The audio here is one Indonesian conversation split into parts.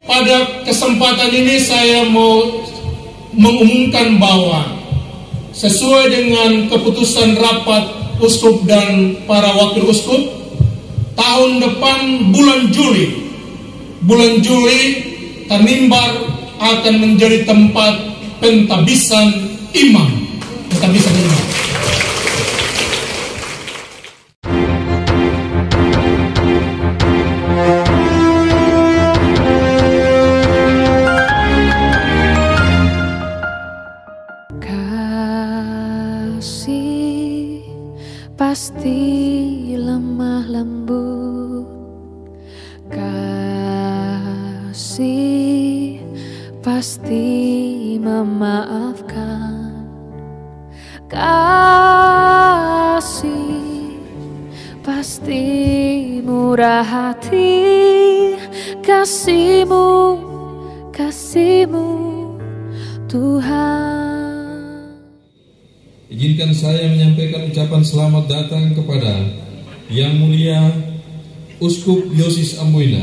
Pada kesempatan ini saya mau mengumumkan bahwa sesuai dengan keputusan rapat uskup dan para wakil uskup, tahun depan bulan Juli Tanimbar akan menjadi tempat pentabisan imam. Kasih pasti lemah lembut, kasih pasti memaafkan, kasih pasti murah hati, kasih-Mu Tuhan. Izinkan saya menyampaikan ucapan selamat datang kepada Yang Mulia Uskup Yosis Amboina,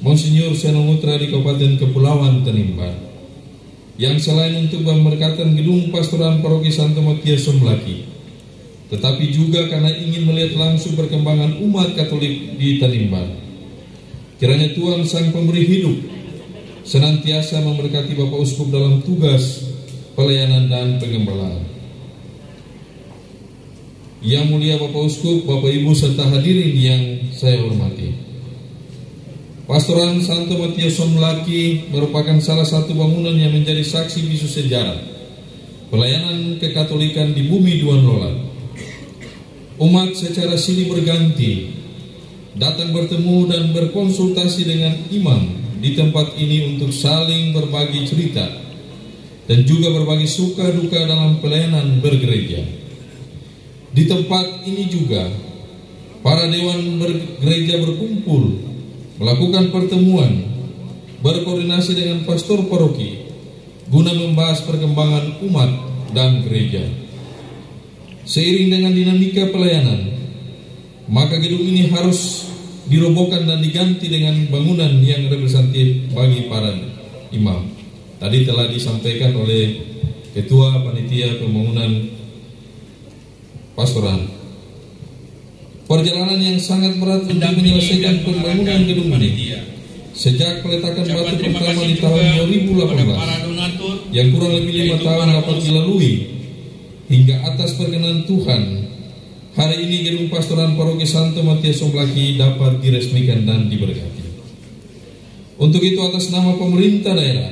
Monsinyur Senomutra di Kabupaten Kepulauan Tanimbar, yang selain untuk memberkatkan gedung pastoran paroki Santo Matias Somlaki, tetapi juga karena ingin melihat langsung perkembangan umat Katolik di Tanimbar. Kiranya Tuhan Sang Pemberi Hidup senantiasa memberkati Bapak Uskup dalam tugas pelayanan dan pengembalaan. Yang Mulia Bapak Uskup, Bapak Ibu serta hadirin yang saya hormati, Pastoran Santo Matias Somlaki merupakan salah satu bangunan yang menjadi saksi bisu sejarah pelayanan kekatolikan di bumi Duan Lolat. Umat secara silih berganti datang bertemu dan berkonsultasi dengan imam di tempat ini untuk saling berbagi cerita dan juga berbagi suka duka dalam pelayanan bergereja. Di tempat ini juga para dewan gereja berkumpul, melakukan pertemuan, berkoordinasi dengan pastor paroki guna membahas perkembangan umat dan gereja. Seiring dengan dinamika pelayanan, maka gedung ini harus dirobohkan dan diganti dengan bangunan yang representatif bagi para imam. Tadi telah disampaikan oleh Ketua Panitia Pembangunan Pastoran. Perjalanan yang sangat berat untuk menyelesaikan pembangunan gedung ini sejak peletakan batu pertama di tahun 2018 yang kurang lebih 5 tahun dapat dilalui hingga atas perkenan Tuhan, hari ini gedung pastoran paroki Santo Matias Somlaki dapat diresmikan dan diberkati. Untuk itu atas nama pemerintah daerah,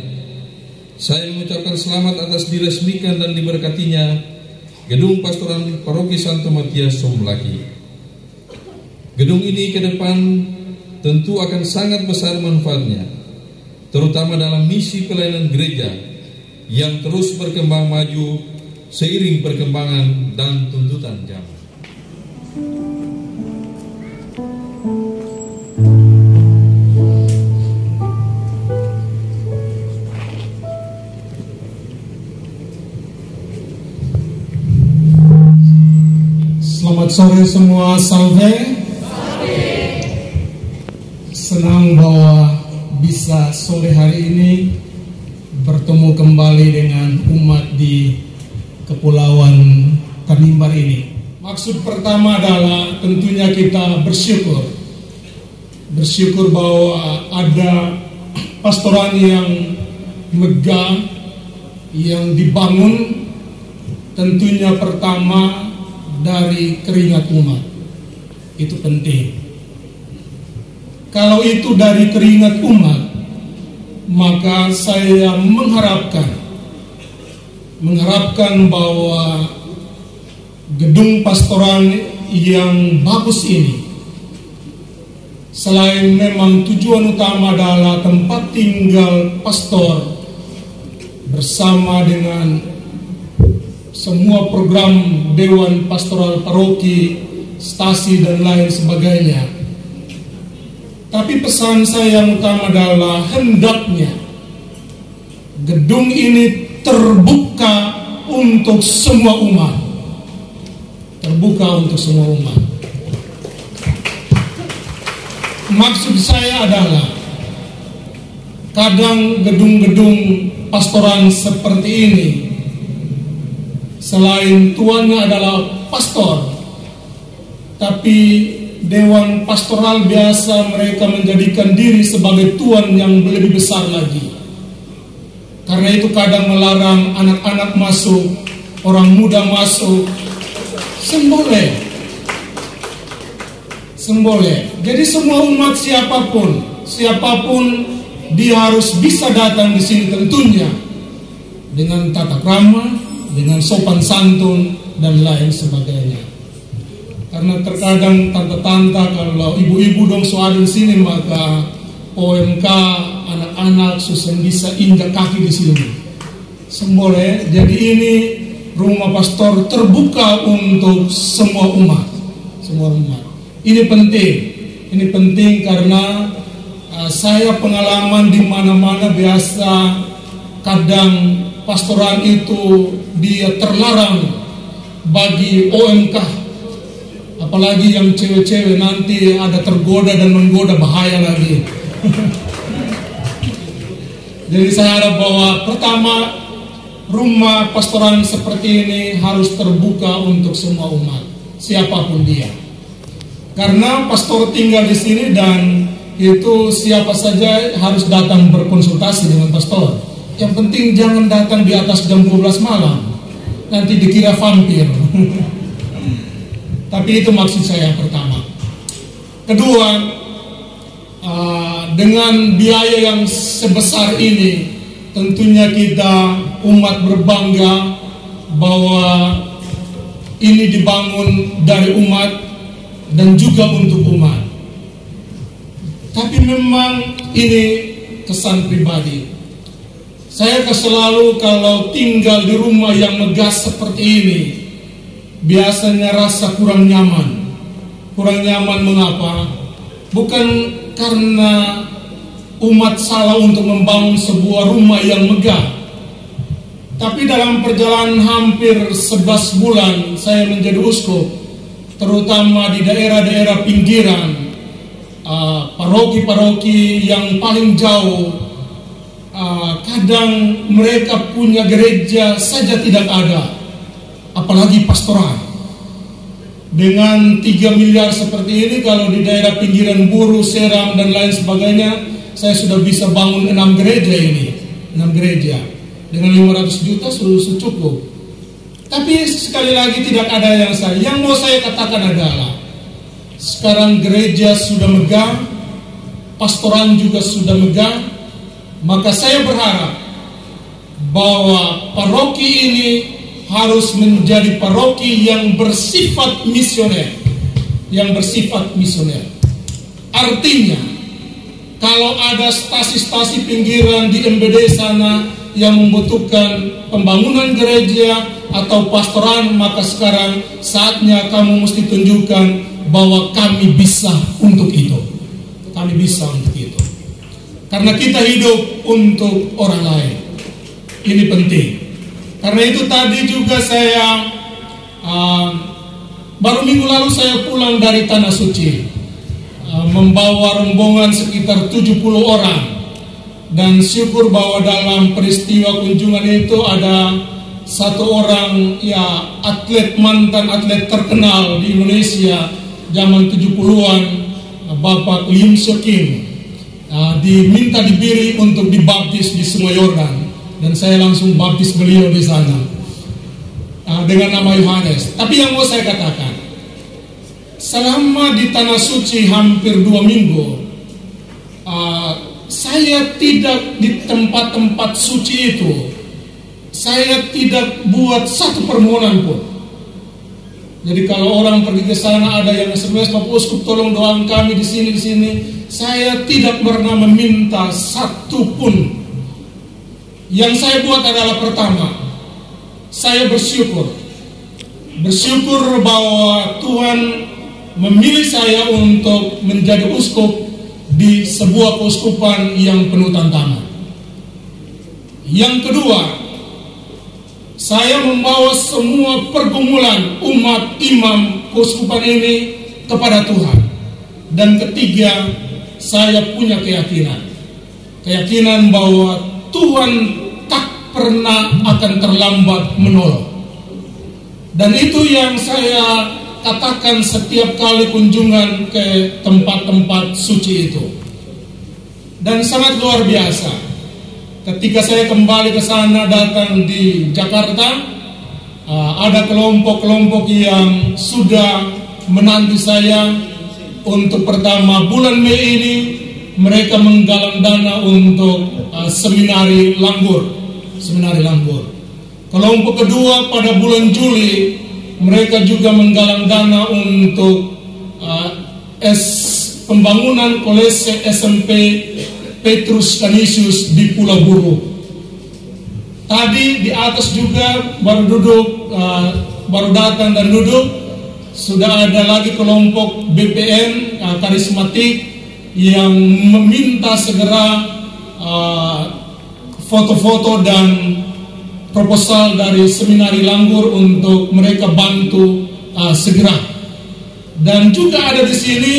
saya mengucapkan selamat atas diresmikan dan diberkatinya gedung pastoran paroki Santo Matias Somlaki. Gedung ini ke depan tentu akan sangat besar manfaatnya, terutama dalam misi pelayanan gereja yang terus berkembang maju seiring perkembangan dan tuntutan zaman. Selamat sore semua, salve. Senang bahwa bisa sore hari ini bertemu kembali dengan umat di Kepulauan Tanimbar ini. Maksud pertama adalah tentunya kita bersyukur bahwa ada pastoran yang megah yang dibangun, tentunya pertama dari keringat umat. Itu penting. Kalau itu dari keringat umat, maka saya mengharapkan bahwa gedung pastoran yang bagus ini, selain memang tujuan utama adalah tempat tinggal pastor bersama dengan semua program dewan pastoral paroki, stasi dan lain sebagainya, tapi pesan saya yang utama adalah hendaknya gedung ini terbuka untuk semua umat. Maksud saya adalah kadang gedung-gedung pastoran seperti ini, selain tuannya adalah pastor, tapi dewan pastoral biasa mereka menjadikan diri sebagai tuan yang lebih besar lagi. Karena itu kadang melarang anak-anak masuk, orang muda masuk, semboleh. Jadi semua umat siapapun dia harus bisa datang di sini tentunya dengan tata krama, dengan sopan santun dan lain sebagainya. Karena terkadang tante-tante kalau ibu-ibu dong soal di sini, maka OMK anak-anak susah bisa injak kaki di sini. Semboleh. Jadi ini rumah pastor terbuka untuk semua umat. Ini penting karena saya pengalaman di mana-mana biasa kadang pastoran itu dia terlarang bagi OMK, apalagi yang cewek-cewek nanti ada tergoda dan menggoda, bahaya lagi. Jadi saya harap bahwa pertama rumah pastoran seperti ini harus terbuka untuk semua umat, siapapun dia. Karena pastor tinggal di sini dan itu siapa saja harus datang berkonsultasi dengan pastor. Yang penting jangan datang di atas jam 12 malam, nanti dikira vampir. Tapi itu maksud saya yang pertama. Kedua, dengan biaya yang sebesar ini, tentunya kita umat berbangga bahwa ini dibangun dari umat dan juga untuk umat. Tapi memang ini kesan pribadi. Saya selalu kalau tinggal di rumah yang megah seperti ini, biasanya rasa kurang nyaman. Kurang nyaman mengapa? Bukan karena umat salah untuk membangun sebuah rumah yang megah. Tapi dalam perjalanan hampir 11 bulan saya menjadi uskup, terutama di daerah-daerah pinggiran, paroki-paroki yang paling jauh, kadang mereka punya gereja saja tidak ada, apalagi pastoral. Dengan 3 miliar seperti ini, kalau di daerah pinggiran Buru, Seram dan lain sebagainya, saya sudah bisa bangun 6 gereja ini. 6 gereja dengan 500 juta sudah cukup. Tapi sekali lagi tidak ada yang mau saya katakan adalah sekarang gereja sudah megah, pastoran juga sudah megah, maka saya berharap bahwa paroki ini harus menjadi paroki yang bersifat misioner, Artinya, kalau ada stasi-stasi pinggiran di MBD sana yang membutuhkan pembangunan gereja atau pastoran, maka sekarang saatnya kamu mesti tunjukkan bahwa kami bisa untuk itu. Karena kita hidup untuk orang lain. Ini penting. Karena itu tadi juga saya baru minggu lalu saya pulang dari Tanah Suci, membawa rombongan sekitar 70 orang. Dan syukur bahwa dalam peristiwa kunjungan itu ada satu orang mantan atlet terkenal di Indonesia zaman 70-an, Bapak Lim Soking, diminta diberi untuk dibaptis di Sungai Yordan, dan saya langsung baptis beliau di sana dengan nama Yohanes. Tapi yang mau saya katakan, selama di Tanah Suci hampir 2 minggu, saya tidak di tempat-tempat suci itu, saya tidak buat satu permohonan pun. Jadi kalau orang pergi ke sana ada yang SMS, Bapak Uskup tolong doakan kami di sini. Saya tidak pernah meminta satu pun. Yang saya buat adalah pertama, saya bersyukur bahwa Tuhan memilih saya untuk menjadi uskup di sebuah keuskupan yang penuh tantangan. Yang kedua, saya membawa semua pergumulan umat imam keuskupan ini kepada Tuhan. Dan ketiga, saya punya keyakinan keyakinan bahwa Tuhan tak pernah akan terlambat menolong. Dan itu yang saya katakan setiap kali kunjungan ke tempat-tempat suci itu. Dan sangat luar biasa. Ketika saya kembali ke sana, datang di Jakarta, ada kelompok-kelompok yang sudah menanti saya. Untuk pertama bulan Mei ini mereka menggalang dana untuk seminari Langgur. Kelompok kedua pada bulan Juli mereka juga menggalang dana untuk pembangunan kolese SMP Petrus Canisius di Pulau Buru. Tadi di atas juga baru datang dan duduk. Sudah ada lagi kelompok BPN karismatik yang meminta segera foto-foto dan proposal dari seminari Langgur untuk mereka bantu segera. Dan juga ada di sini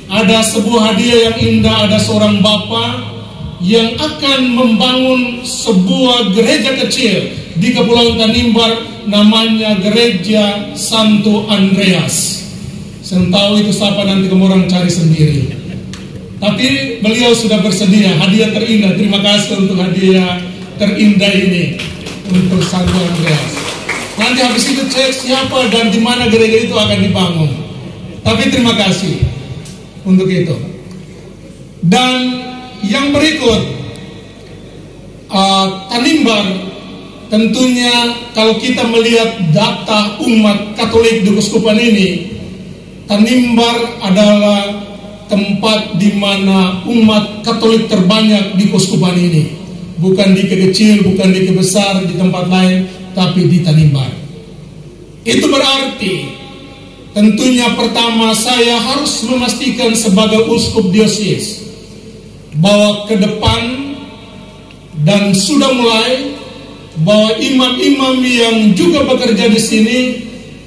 ada sebuah hadiah yang indah, ada seorang bapak yang akan membangun sebuah gereja kecil di Kepulauan Tanimbar, namanya Gereja Santo Andreas. Saya tahu itu siapa, nanti kamu orang cari sendiri. Tapi beliau sudah bersedia, hadiah terindah. Terima kasih untuk hadiah terindah ini untuk Santo Andreas. Nanti habis itu cek siapa dan di mana gereja itu akan dibangun. Tapi terima kasih untuk itu. Dan yang berikut, Tanimbar. Tentunya kalau kita melihat data umat Katolik di Keuskupan ini, Tanimbar adalah tempat di mana umat Katolik terbanyak di Keuskupan ini. Bukan di kecil, bukan di besar, di tempat lain, tapi di Tanimbar. Itu berarti tentunya pertama saya harus memastikan sebagai uskup diosis bahwa ke depan dan sudah mulai bahwa imam-imam yang juga bekerja di sini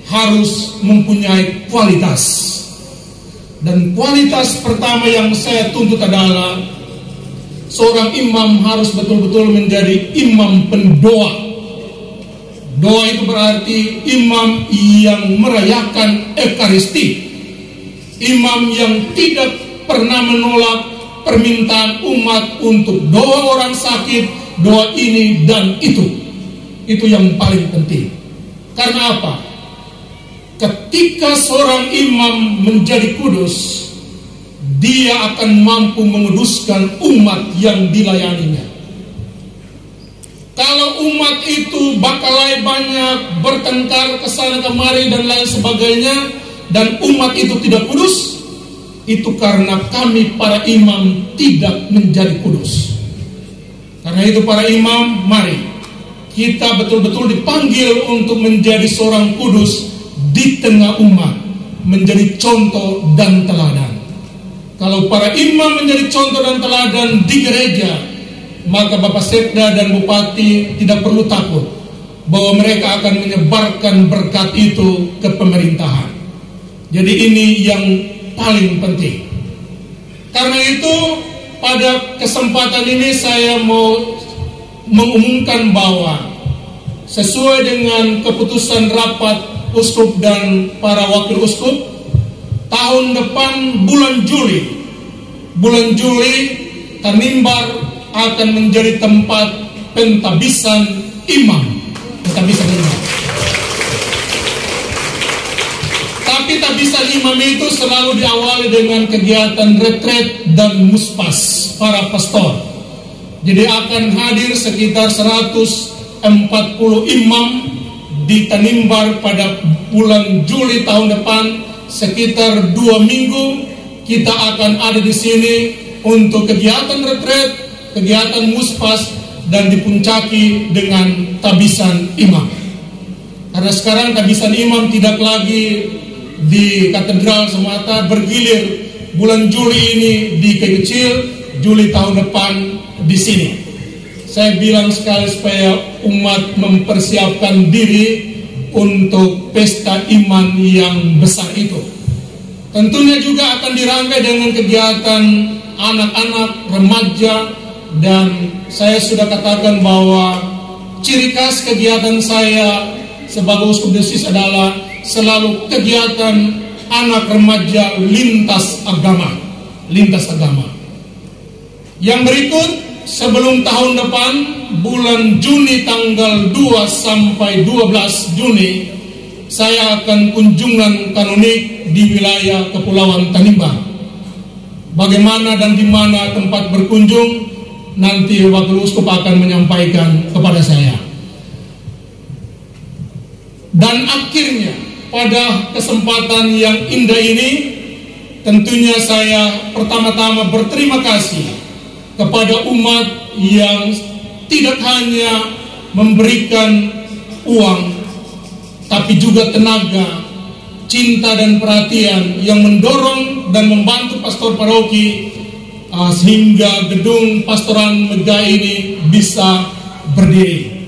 harus mempunyai kualitas. Dan kualitas pertama yang saya tuntut adalah seorang imam harus betul-betul menjadi imam pendoa. Doa itu berarti imam yang merayakan Ekaristi, imam yang tidak pernah menolak permintaan umat untuk doa orang sakit, doa ini dan itu. Itu yang paling penting. Karena apa? Ketika seorang imam menjadi kudus, dia akan mampu menguduskan umat yang dilayaninya. Kalau umat itu bakalai banyak, bertengkar kesana kemari dan lain sebagainya, dan umat itu tidak kudus, itu karena kami para imam tidak menjadi kudus. Karena itu para imam, mari kita betul-betul dipanggil untuk menjadi seorang kudus di tengah umat, menjadi contoh dan teladan. Kalau para imam menjadi contoh dan teladan di gereja, maka Bapak Sekda dan Bupati tidak perlu takut bahwa mereka akan menyebarkan berkat itu ke pemerintahan. Jadi ini yang paling penting. Karena itu pada kesempatan ini saya mau mengumumkan bahwa sesuai dengan keputusan rapat uskup dan para wakil uskup, tahun depan bulan Juli Tanimbar akan menjadi tempat pentabisan imam. Tapi tabisan imam itu selalu diawali dengan kegiatan retret dan muspas para pastor. Jadi akan hadir sekitar 140 imam di Tanimbar pada bulan Juli tahun depan. Sekitar 2 minggu kita akan ada di sini untuk kegiatan retret, kegiatan muspas, dan dipuncaki dengan tabisan imam. Karena sekarang tabisan imam tidak lagi di katedral semata, bergilir bulan Juli ini di kecil, Juli tahun depan di sini. Saya bilang sekali supaya umat mempersiapkan diri untuk pesta iman yang besar itu. Tentunya juga akan dirangkai dengan kegiatan anak-anak, remaja, dan saya sudah katakan bahwa ciri khas kegiatan saya sebagai uskup diocese adalah selalu kegiatan anak remaja lintas agama. Yang berikut, sebelum tahun depan, bulan Juni tanggal 2 sampai 12 Juni, saya akan kunjungan kanonik di wilayah Kepulauan Tanimbar. Bagaimana dan di mana tempat berkunjung, nanti Wakil Uskup akan menyampaikan kepada saya. Dan akhirnya, pada kesempatan yang indah ini, tentunya saya pertama-tama berterima kasih kepada umat yang tidak hanya memberikan uang, tapi juga tenaga, cinta dan perhatian yang mendorong dan membantu pastor paroki sehingga gedung pastoran Megah ini bisa berdiri.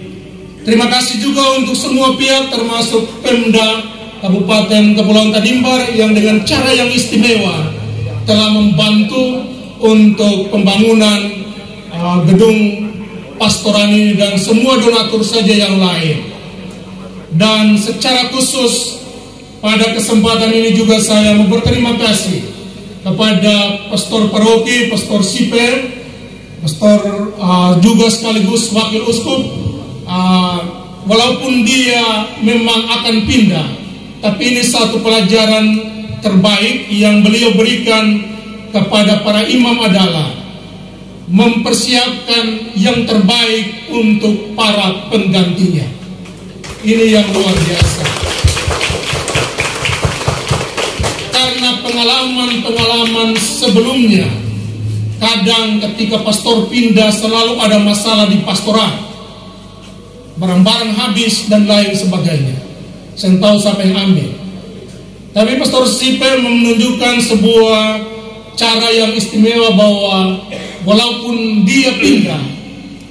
Terima kasih juga untuk semua pihak termasuk Pemda Kabupaten Kepulauan Tanimbar yang dengan cara yang istimewa telah membantu untuk pembangunan gedung pastoran ini dan semua donatur saja yang lain. Dan secara khusus pada kesempatan ini juga saya mau berterima kasih kepada pastor paroki, pastor sipil, pastor juga sekaligus wakil uskup. Walaupun dia memang akan pindah, tapi ini satu pelajaran terbaik yang beliau berikan kepada para imam adalah mempersiapkan yang terbaik untuk para penggantinya. Ini yang luar biasa. Karena pengalaman-pengalaman sebelumnya, kadang ketika pastor pindah selalu ada masalah di pastorat, barang-barang habis dan lain sebagainya. Saya tahu siapa yang ambil. Tapi pastor sipil menunjukkan sebuah cara yang istimewa bahwa walaupun dia pindah,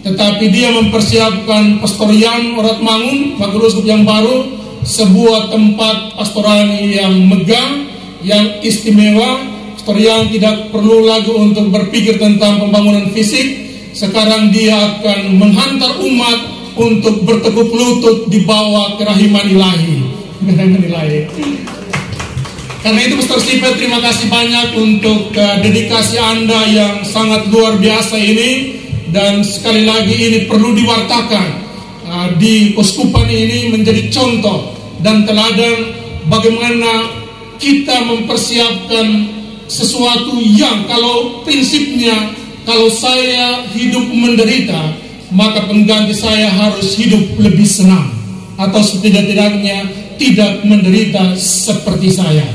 tetapi dia mempersiapkan Pastor Yan Oratmangun, Wakil Uskup yang baru, sebuah tempat pastoral yang megah, yang istimewa. Pastor Yan tidak perlu lagi untuk berpikir tentang pembangunan fisik. Sekarang dia akan menghantar umat untuk bertekuk lutut di bawah kerahiman ilahi. Karena itu Pastor Sipet, terima kasih banyak untuk dedikasi Anda yang sangat luar biasa ini. Dan sekali lagi ini perlu diwartakan di uskupan ini menjadi contoh dan teladan bagaimana kita mempersiapkan sesuatu yang kalau prinsipnya, kalau saya hidup menderita, maka pengganti saya harus hidup lebih senang atau setidak-tidaknya tidak menderita seperti saya.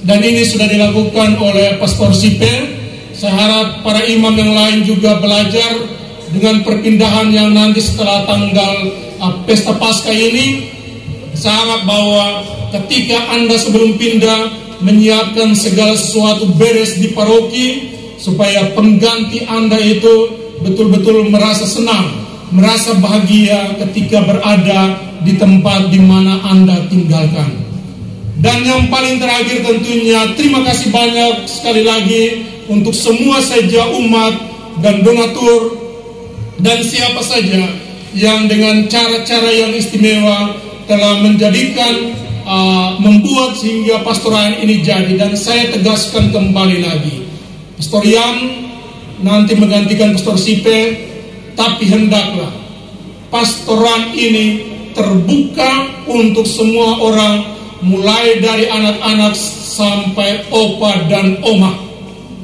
Dan ini sudah dilakukan oleh Pastor Sipel. Saya harap para imam yang lain juga belajar dengan perpindahan yang nanti setelah tanggal Pesta Paskah ini. Saya harap bahwa ketika Anda sebelum pindah menyiapkan segala sesuatu beres di paroki, supaya pengganti Anda itu betul-betul merasa senang, merasa bahagia ketika berada di tempat di mana Anda tinggalkan. Dan yang paling terakhir tentunya terima kasih banyak sekali lagi untuk semua saja umat dan donatur dan siapa saja yang dengan cara-cara yang istimewa telah menjadikan membuat sehingga pastoran ini jadi. Dan saya tegaskan kembali lagi, Pastor Yan nanti menggantikan Pastor Sipe, tapi hendaklah pastoran ini terbuka untuk semua orang, mulai dari anak-anak sampai opa dan oma.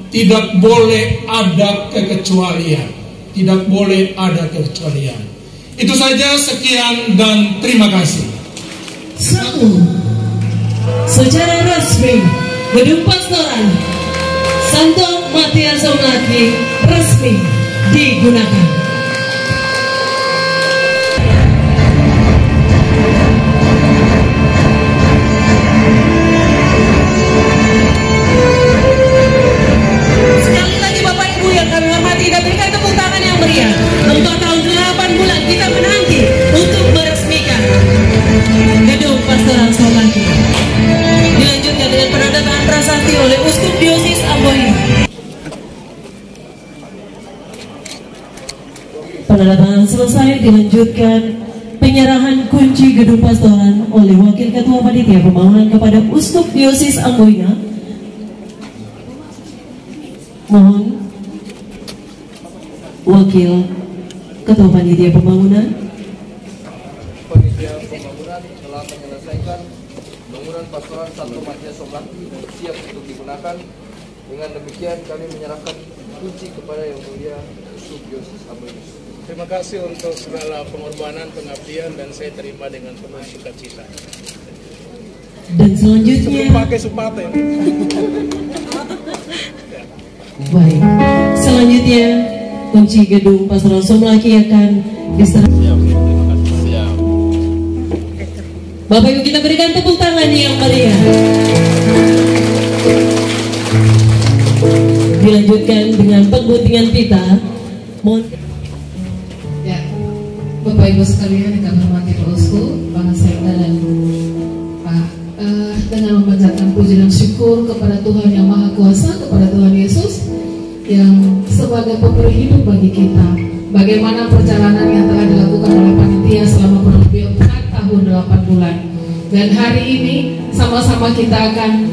Tidak boleh ada kekecualian. Tidak boleh ada kekecualian. Itu saja, sekian dan terima kasih. 1. Secara resmi gedung pastoran Santo Matias Somlaki resmi digunakan. Sekali lagi Bapak Ibu yang kami hormati dan berikan tepuk tangan yang meriah. 4 tahun 8 bulan kita menanti untuk meresmikan gedung pastoran Somlaki. Dilanjutkan dengan penandatangan prasasti oleh Uskup Diosis Amboina. Penandatanganan selesai, dilanjutkan penyerahan kunci gedung pastoran oleh Wakil Ketua Panitia Pembangunan kepada Uskup Diosis Amboina. Mohon Wakil Ketua Panitia Pembangunan. Panitia Pembangunan telah menyelesaikan bangunan pastoran 1 Matias Somlaki siap untuk digunakan. Dengan demikian kami menyerahkan kunci kepada Yang Mulia Uskup Diosis Amboina. Terima kasih untuk segala pengorbanan, pengabdian, dan saya terima dengan penuh sukacita. Dan selanjutnya Pakai supate. baik. Selanjutnya kunci gedung pastoran Somlaki akan diserahkan. Bapak Ibu, kita berikan tepuk tangan yang meriah. Dilanjutkan dengan pengguntingan pita. Mohon. Ya, Bapak Ibu sekalian yang kami hormati Pak Uskup, Pak Sekda dan Pak, dengan memanjatkan puji dan syukur kepada Tuhan yang Maha Kuasa, kepada Tuhan Yesus yang sebagai pemberi hidup bagi kita. Bagaimana perjalanan yang telah dilakukan oleh panitia selama kurang lebih 4 tahun 8 bulan. Dan hari ini sama-sama kita akan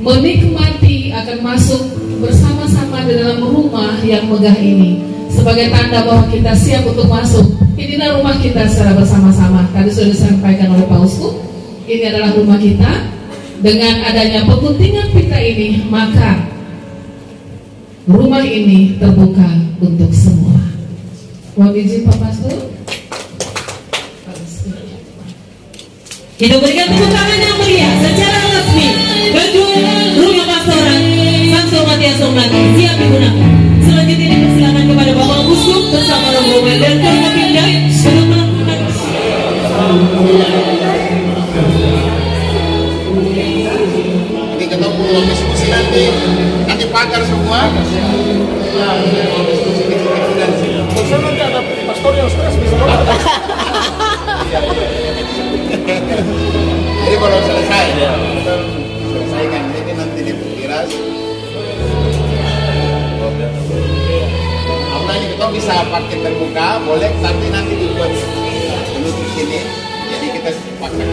menikmati, akan masuk bersama-sama di dalam rumah yang megah ini. Sebagai tanda bahwa kita siap untuk masuk. Inilah rumah kita secara bersama-sama. Tadi sudah disampaikan oleh Pak Uskup, ini adalah rumah kita. Dengan adanya pengguntingan pita ini, maka rumah ini terbuka untuk semua. Mohon izin Pak Pastor. Kita berikan tepuk tangan yang meriah secara resmi. Gedung rumah pastoran 1 Matias Somlaki siap digunakan. Selanjutnya dipersilakan kepada Bapak Uskup bersama rombongan dan Forkopimda untuk melakukan. Ini ketemu diskusi nanti pagar semua. Saya nanti ada pastor yang stres di sana. Jadi baru selesai ya. Selesaikan ini nanti diperkiras. Apa ini kita bisa parkir terbuka, boleh, tapi nanti dibuat menutup sini. Jadi kita pakai